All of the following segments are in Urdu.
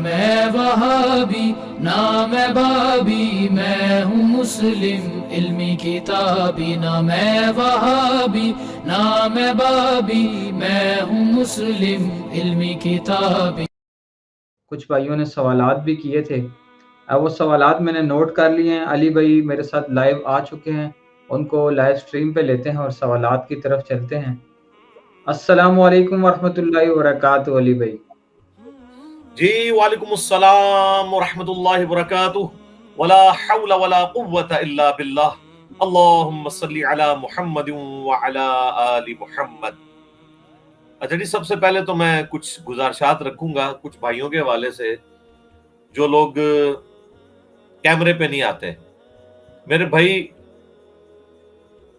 میں وہابی نہ میں بابی، میں ہوں مسلم علمی کتابی، نہ میں وہابی نہ میں بابی، میں ہوں مسلم علمی کتابی۔ کچھ بھائیوں نے سوالات بھی کیے تھے، اب وہ سوالات میں نے نوٹ کر لیے ہیں۔ علی بھائی میرے ساتھ لائیو آ چکے ہیں، ان کو لائیو سٹریم پہ لیتے ہیں اور سوالات کی طرف چلتے ہیں۔ السلام علیکم ورحمۃ اللہ وبرکاتہ علی بھائی۔ جی وعلیکم السلام ورحمۃ اللہ وبرکاتہ، ولا حول ولا قوۃ الا باللہ، اللہم صلی علی محمد وعلی آل محمد۔ اچھا جی، سب سے پہلے تو میں کچھ گزارشات رکھوں گا کچھ بھائیوں کے حوالے سے جو لوگ کیمرے پہ نہیں آتے۔ میرے بھائی،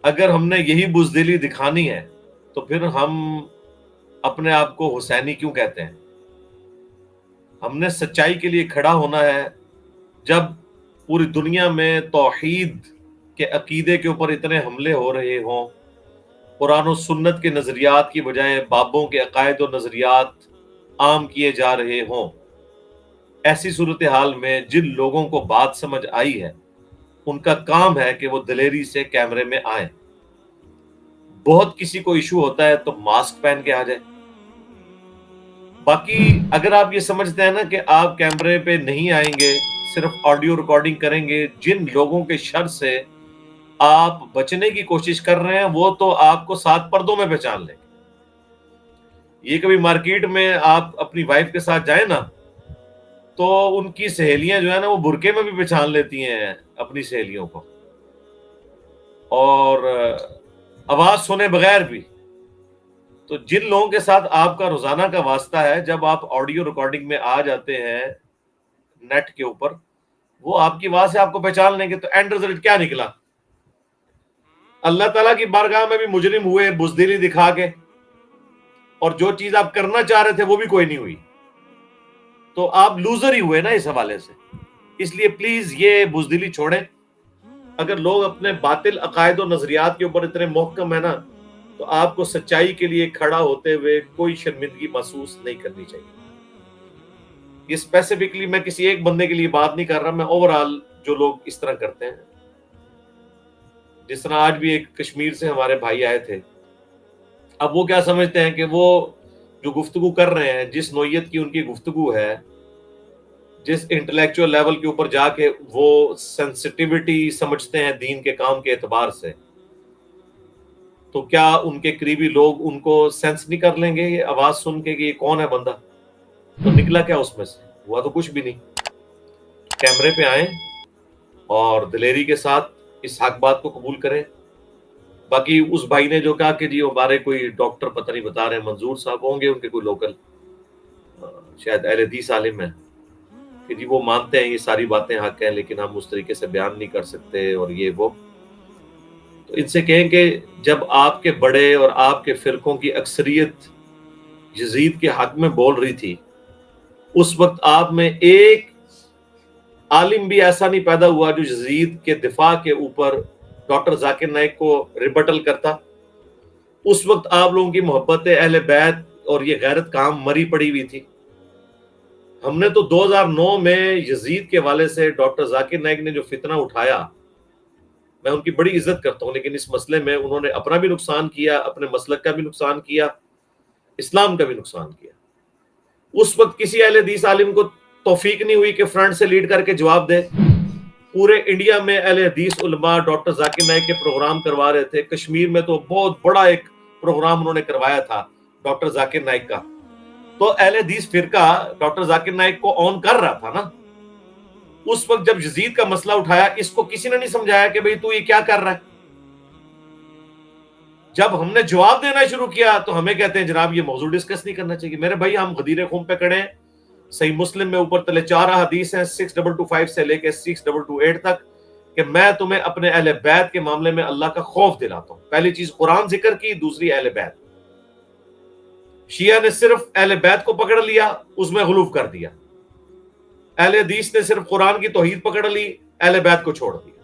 اگر ہم نے یہی بزدلی دکھانی ہے تو پھر ہم اپنے آپ کو حسینی کیوں کہتے ہیں؟ ہم نے سچائی کے لیے کھڑا ہونا ہے۔ جب پوری دنیا میں توحید کے عقیدے کے اوپر اتنے حملے ہو رہے ہوں، قرآن و سنت کے نظریات کی بجائے بابوں کے عقائد و نظریات عام کیے جا رہے ہوں، ایسی صورتحال میں جن لوگوں کو بات سمجھ آئی ہے ان کا کام ہے کہ وہ دلیری سے کیمرے میں آئیں۔ بہت کسی کو ایشو ہوتا ہے تو ماسک پہن کے آ جائے۔ باقی اگر آپ یہ سمجھتے ہیں نا کہ آپ کیمرے پہ نہیں آئیں گے، صرف آڈیو ریکارڈنگ کریں گے، جن لوگوں کے شر سے آپ بچنے کی کوشش کر رہے ہیں وہ تو آپ کو 7 پردوں میں پہچان لیں گے۔ یہ کبھی مارکیٹ میں آپ اپنی وائف کے ساتھ جائیں نا تو ان کی سہیلیاں جو ہے نا وہ برقعے میں بھی پہچان لیتی ہیں اپنی سہیلیوں کو، اور آواز سنے بغیر بھی۔ تو جن لوگوں کے ساتھ آپ کا روزانہ کا واسطہ ہے، جب آپ آڈیو ریکارڈنگ میں آ جاتے ہیں نیٹ کے اوپر، وہ آپ کی آواز سے آپ کو پہچان لیں گے۔ تو اینڈ رزلٹ کیا نکلا؟ اللہ تعالیٰ کی بارگاہ میں بھی مجرم ہوئے بزدلی دکھا کے، اور جو چیز آپ کرنا چاہ رہے تھے وہ بھی کوئی نہیں ہوئی، تو آپ لوزر ہی ہوئے نا اس حوالے سے۔ اس لیے پلیز یہ بزدلی چھوڑیں۔ اگر لوگ اپنے باطل عقائد و نظریات کے اوپر اتنے محکم ہیں نا تو آپ کو سچائی کے لیے کھڑا ہوتے ہوئے کوئی شرمندگی محسوس نہیں کرنی چاہیے۔ یہ اسپیسیفکلی میں کسی ایک بندے کے لیے بات نہیں کر رہا، میں اوور آل جو لوگ اس طرح کرتے ہیں۔ جس طرح آج بھی ایک کشمیر سے ہمارے بھائی آئے تھے، اب وہ کیا سمجھتے ہیں کہ وہ جو گفتگو کر رہے ہیں، جس نوعیت کی ان کی گفتگو ہے، جس انٹلیکچوئل لیول کے اوپر جا کے وہ سینسٹیوٹی سمجھتے ہیں دین کے کام کے اعتبار سے، تو کیا ان کے قریبی لوگ ان کو سینس نہیں کر لیں گے یہ آواز سن کے کہ یہ کون ہے بندہ؟ تو نکلا کیا اس میں سے؟ ہوا تو کچھ بھی نہیں۔ کیمرے پہ آئیں اور دلیری کے ساتھ اس حق بات کو قبول کریں۔ باقی اس بھائی نے جو کہا کہ جی ہمارے کوئی ڈاکٹر پتہ نہیں بتا رہے ہیں، منظور صاحب ہوں گے ان کے کوئی لوکل، شاید اہل حدیث عالم ہیں، کہ جی وہ مانتے ہیں یہ ساری باتیں حق ہیں لیکن ہم اس طریقے سے بیان نہیں کر سکتے اور یہ وہ۔ تو ان سے کہیں کہ جب آپ کے بڑے اور آپ کے فرقوں کی اکثریت یزید کے حق میں بول رہی تھی، اس وقت آپ میں ایک عالم بھی ایسا نہیں پیدا ہوا جو یزید کے دفاع کے اوپر ڈاکٹر ذاکر نائک کو ریبٹل کرتا۔ اس وقت آپ لوگوں کی محبت اہل بیت اور یہ غیرت کام مری پڑی ہوئی تھی۔ ہم نے تو 2009 میں یزید کے والے سے ڈاکٹر ذاکر نائک نے جو فتنہ اٹھایا، میں ان کی بڑی عزت کرتا ہوں، لیکن اس مسئلے میں انہوں نے اپنا بھی نقصان کیا، اپنے مسلک کا بھی نقصان کیا، اسلام کا بھی نقصان کیا۔ اس وقت کسی اہل حدیث عالم کو توفیق نہیں ہوئی کہ فرنٹ سے لیڈ کر کے جواب دے۔ پورے انڈیا میں اہل حدیث علماء ڈاکٹر ذاکر نائک کے پروگرام کروا رہے تھے۔ کشمیر میں تو بہت بڑا ایک پروگرام انہوں نے کروایا تھا ڈاکٹر ذاکر نائک کا، تو اہل حدیث فرقہ ڈاکٹر ذاکر نائک کو آن کر رہا تھا نا۔ اس وقت جب یزید کا مسئلہ اٹھایا، اس کو کسی نے نہیں سمجھایا کہ بھئی تو یہ کیا کر رہا ہے۔ جب ہم نے جواب دینا شروع کیا تو ہمیں کہتے ہیں جناب یہ موضوع ڈسکس نہیں کرنا چاہیے۔ میرے بھائی، ہم غدیر خون پہ کڑے ہیں۔ صحیح مسلم میں اوپر تلے 4 حدیث ہیں، 6225 سے لے کے 6228 تک، کہ میں تمہیں اپنے اہل بیت کے معاملے میں اللہ کا خوف دلاتا ہوں۔ پہلی چیز قرآن ذکر کی، دوسری اہل بیت۔ شیعہ نے صرف اہل بیت کو پکڑ لیا، اس میں غلو کر دیا۔ اہل حدیث نے صرف قرآن کی توحید پکڑ لی، اہل بیت کو چھوڑ دیا۔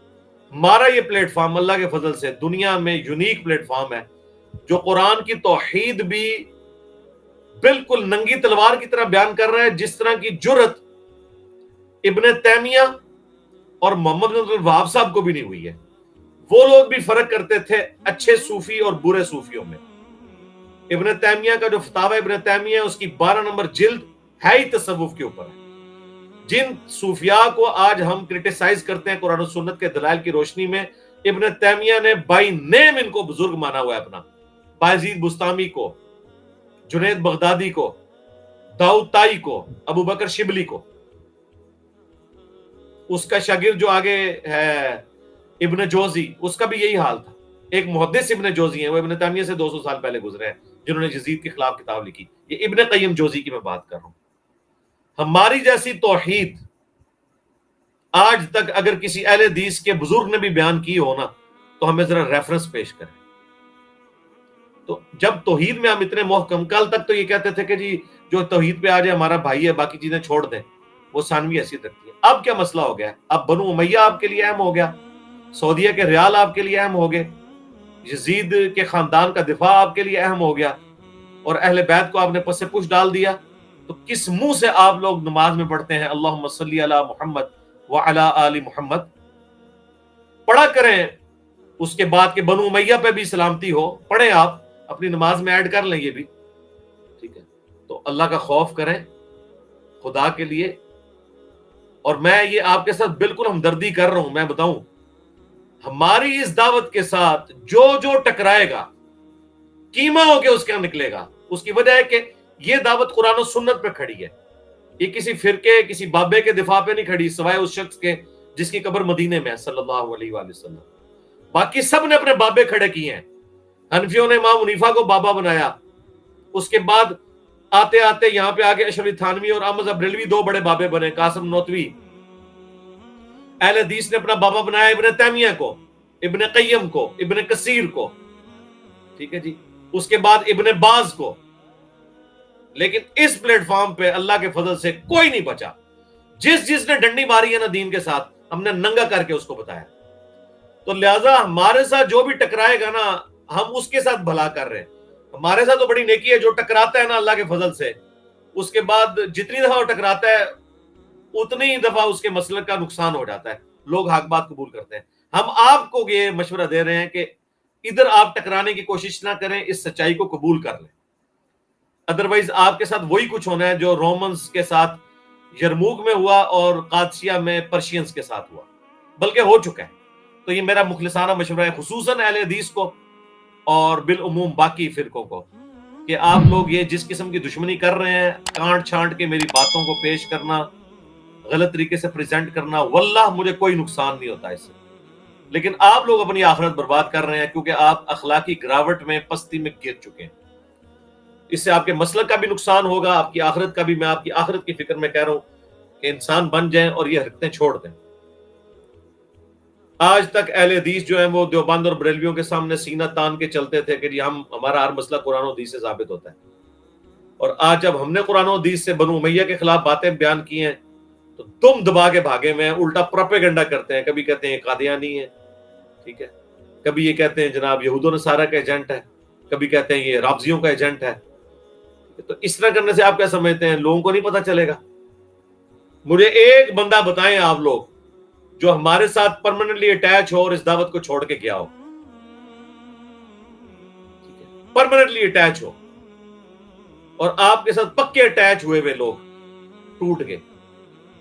ہمارا یہ پلیٹ فارم اللہ کے فضل سے دنیا میں یونیک پلیٹ فارم ہے، جو قرآن کی توحید بھی بالکل ننگی تلوار کی طرح بیان کر رہا ہے، جس طرح کی جرت ابن تیمیہ اور محمد بن عبد الوہاب صاحب کو بھی نہیں ہوئی ہے. وہ لوگ بھی فرق کرتے تھے اچھے صوفی اور برے صوفیوں میں. ابن تیمیہ کا جو فتاوی ابن تیمیہ ہے اس کی 12 نمبر جلد ہے ہی تصوف کے اوپر ہے. جن صوفیاء کو آج ہم کرٹیسائز کرتے ہیں قرآن و سنت کے دلائل کی روشنی میں، ابن تیمیہ نے بائی نیم ان کو بزرگ مانا ہوا ہے اپنا. بایزید بستامی کو، جنید بغدادی کو، داؤد طائی کو، ابو بکر شبلی کو. اس کا شاگرد جو آگے ہے ابن جوزی، اس کا بھی یہی حال تھا. ایک محدث ابن جوزی ہیں، وہ ابن تیمیہ سے 200 سال پہلے گزرے ہیں، جنہوں نے یزید کے خلاف کتاب لکھی. یہ ابن قیم جوزی کی میں بات کر رہا ہوں. ہماری جیسی توحید آج تک اگر کسی اہل حدیث کے بزرگ نے بھی بیان کی ہو نا، تو ہمیں ذرا ریفرنس پیش کریں. تو جب توحید میں ہم اتنے محکم، کل تک تو یہ کہتے تھے کہ جی جو توحید پہ آ جائے ہمارا بھائی ہے، باقی چیزیں چھوڑ دیں، وہ ثانوی حیثیت رکھتی ہے. اب کیا مسئلہ ہو گیا؟ اب بنو امیہ آپ کے لیے اہم ہو گیا، سعودیہ کے ریال آپ کے لیے اہم ہو گئے، یزید کے خاندان کا دفاع آپ کے لیے اہم ہو گیا، اور اہل بیت کو آپ نے پس پش ڈال دیا. تو کس منہ سے آپ لوگ نماز میں پڑھتے ہیں اللہم صلی علی محمد وعلی آل محمد؟ پڑھا کریں اس کے بعد کہ بنو امیہ پہ بھی سلامتی ہو، پڑھیں، آپ اپنی نماز میں ایڈ کر لیں یہ بھی، ٹھیک ہے. تو اللہ کا خوف کریں خدا کے لیے. اور میں یہ آپ کے ساتھ بالکل ہمدردی کر رہا ہوں. میں بتاؤں، ہماری اس دعوت کے ساتھ جو جو ٹکرائے گا کیما ہو کے اس کے نکلے گا. اس کی وجہ ہے کہ یہ دعوت قرآن و سنت پہ کھڑی ہے. یہ کسی فرقے، کسی بابے کے دفاع پہ نہیں کھڑی، سوائے اس شخص کے جس کی قبر مدینے میں ہے صلی اللہ علیہ وآلہ وسلم. باقی سب نے اپنے بابے کھڑے کیے ہیں. حنفیوں نے امام حنیفہ کو بابا بنایا، اس کے بعد آتے آتے یہاں پہ آگے اشرف تھانوی اور احمد بریلوی 2 بڑے بابے بنے، قاسم نوتوی. اہل حدیث نے اپنا بابا بنایا ابن تیمیہ کو، ابن قیم کو، ابن کثیر کو، ٹھیک ہے جی، اس کے بعد ابن باز کو. لیکن اس پلیٹ فارم پہ اللہ کے فضل سے کوئی نہیں بچا. جس نے ڈنڈی ماری ہے نا دین کے ساتھ، ہم نے ننگا کر کے اس کو بتایا. تو لہٰذا ہمارے ساتھ جو بھی ٹکرائے گا نا، ہم اس کے ساتھ بھلا کر رہے ہیں. ہمارے ساتھ تو بڑی نیکی ہے، جو ٹکراتا ہے نا اللہ کے فضل سے، اس کے بعد جتنی دفعہ وہ ٹکراتا ہے اتنی ہی دفعہ اس کے مسلک کا نقصان ہو جاتا ہے. لوگ حق بات قبول کرتے ہیں. ہم آپ کو یہ مشورہ دے رہے ہیں کہ ادھر آپ ٹکرانے کی کوشش نہ کریں، اس سچائی کو قبول کر لیں. ادروائز آپ کے ساتھ وہی کچھ ہونا ہے جو رومنز کے ساتھ یرموک میں ہوا اور قادسیہ میں پرشینز کے ساتھ ہوا، بلکہ ہو چکا ہے. تو یہ میرا مخلصانہ مشورہ ہے خصوصاً اہل حدیث کو اور بالعموم باقی فرقوں کو، کہ آپ لوگ یہ جس قسم کی دشمنی کر رہے ہیں، کانٹ چھانٹ کے میری باتوں کو پیش کرنا، غلط طریقے سے پریزنٹ کرنا، واللہ مجھے کوئی نقصان نہیں ہوتا اس سے. لیکن آپ لوگ اپنی آخرت برباد کر رہے ہیں، کیونکہ آپ اخلاقی گراوٹ میں، پستی میں گر چکے ہیں. اس سے آپ کے مسلک کا بھی نقصان ہوگا، آپ کی آخرت کا بھی. میں آپ کی آخرت کی فکر میں کہہ رہا ہوں کہ انسان بن جائیں اور یہ حرکتیں چھوڑ دیں. آج تک اہل حدیث جو ہیں وہ دیوبند اور بریلویوں کے سامنے سینہ تان کے چلتے تھے کہ جی ہمارا ہر مسئلہ قرآن و حدیث سے ثابت ہوتا ہے. اور آج جب ہم نے قرآن و حدیث سے بنو امیہ کے خلاف باتیں بیان کی ہیں تو تم دبا کے بھاگے میں الٹا پروپیگنڈا کرتے ہیں. کبھی کہتے ہیں قادیانی ہے، ٹھیک ہے، کبھی یہ کہتے ہیں جناب یہود و نصارہ کا ایجنٹ ہے، کبھی کہتے ہیں یہ رافضیوں کا ایجنٹ ہے. تو اس طرح کرنے سے آپ کیا سمجھتے ہیں لوگوں کو نہیں پتہ چلے گا؟ مجھے ایک بندہ بتائیں آپ لوگ جو ہمارے ساتھ پرماننٹلی اٹیچ ہو اور اس دعوت کو چھوڑ کے گیا ہو، پرماننٹلی اٹیچ ہو، اور آپ کے ساتھ پکے اٹیچ ہوئے ہوئے لوگ ٹوٹ گئے،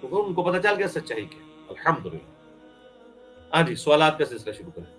تو ان کو پتہ چل گیا سچائی کیا. الحمدللہ. ہاں جی، سوالات کا سلسلہ شروع کریں.